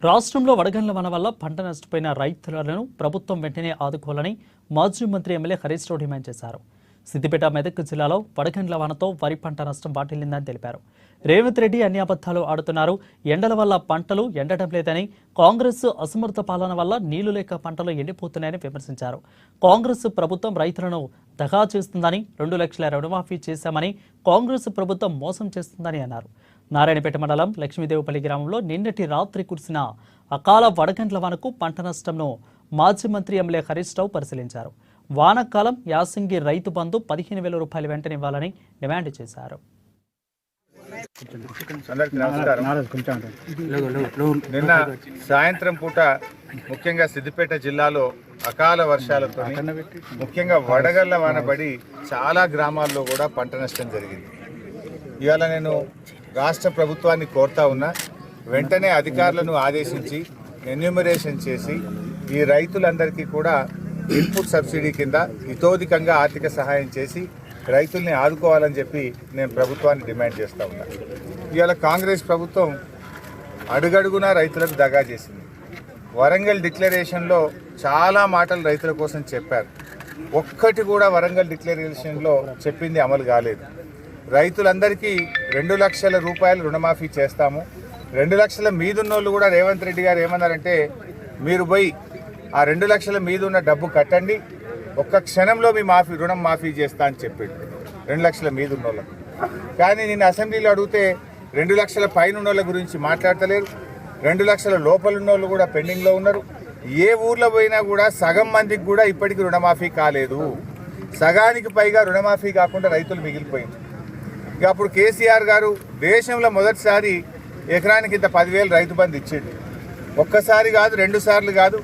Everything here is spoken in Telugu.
రాష్ట్రంలో వడగండ్ల వాన వల్ల పంట నష్టపోయిన రైతులను ప్రభుత్వం వెంటనే ఆదుకోవాలని మాజీ మంత్రి ఎమ్మెల్యే హరీష్ రావు డిమాండ్ చేశారు. సిద్దిపేట మెదక్ జిల్లాలో వడగండ్ల వానతో వరి పంట నష్టం వాటిల్లిందని తెలిపారు. రేవంత్ రెడ్డి అన్ని అబద్ధాలు ఆడుతున్నారు. ఎండల వల్ల పంటలు ఎండటం లేదని, కాంగ్రెస్ అసమర్థ పాలన వల్ల నీళ్లు లేక పంటలు ఎండిపోతున్నాయని విమర్శించారు. కాంగ్రెస్ ప్రభుత్వం రైతులను దగా చేస్తుందని, 2 లక్షల రుణమాఫీ చేశామని కాంగ్రెస్ ప్రభుత్వం మోసం చేస్తుందని అన్నారు. నారాయణపేట మండలం లక్ష్మీదేవిపల్లి గ్రామంలో నిన్నటి రాత్రి కురిసిన అకాల వడగండ్ల వానకు పంట నష్టంను మాజీ మంత్రి ఎమ్మెల్యే హరీష్ రావు పరిశీలించారు. వానాకాలం యాసంగి రైతు బంధు 15,000 రూపాయలు వెంటనే ఇవ్వాలని డిమాండ్ చేశారు. నిన్న సాయంత్రం పూట ముఖ్యంగా సిద్దిపేట జిల్లాలో అకాల వర్షాలతో ముఖ్యంగా వడగళ్ల వాన పడి చాలా గ్రామాల్లో కూడా పంట నష్టం జరిగింది. ఇవాళ నేను రాష్ట్ర ప్రభుత్వాన్ని కోరుతా ఉన్నా, వెంటనే అధికారులను ఆదేశించి ఎన్యూమరేషన్ చేసి ఈ రైతులందరికీ కూడా ఇన్పుట్ సబ్సిడీ కింద ఇతోధికంగా ఆర్థిక సహాయం చేసి రైతుల్ని ఆదుకోవాలని చెప్పి నేను ప్రభుత్వాన్ని డిమాండ్ చేస్తూ ఉన్నా. ఇవాళ కాంగ్రెస్ ప్రభుత్వం అడుగడుగునా రైతులకు దగా చేసింది. వరంగల్ డిక్లరేషన్లో చాలా మాటలు రైతుల కోసం చెప్పారు. ఒక్కటి కూడా వరంగల్ డిక్లరేషన్లో చెప్పింది అమలు కాలేదు. రైతులందరికీ 2 లక్షల రూపాయలు రుణమాఫీ చేస్తాము. 2 లక్షల మీదున్నోళ్ళు కూడా రేవంత్ రెడ్డి గారు ఏమన్నారంటే, మీరు పోయి ఆ 2 లక్షల మీద ఉన్న డబ్బు కట్టండి, ఒక్క క్షణంలో మీ రుణం మాఫీ చేస్తా అని చెప్పాడు 2 లక్షల మీద ఉన్నోళ్ళకు. కానీ నేను అసెంబ్లీలో అడిగితే 2 లక్షల పైన ఉన్నోళ్ళ గురించి మాట్లాడతలేరు. 2 లక్షల లోపల ఉన్నోళ్ళు కూడా పెండింగ్లో ఉన్నారు. ఏ ఊర్లో పోయినా కూడా సగం మందికి కూడా ఇప్పటికీ రుణమాఫీ కాలేదు. సగానికి పైగా రుణమాఫీ కాకుండా రైతులు మిగిలిపోయింది. ఇక అప్పుడు కేసీఆర్ గారు దేశంలో మొదటిసారి ఎకరానికి ఇంత 10,000 రైతు బంధు ఇచ్చిండు. ఒక్కసారి కాదు, 2 సార్లు కాదు,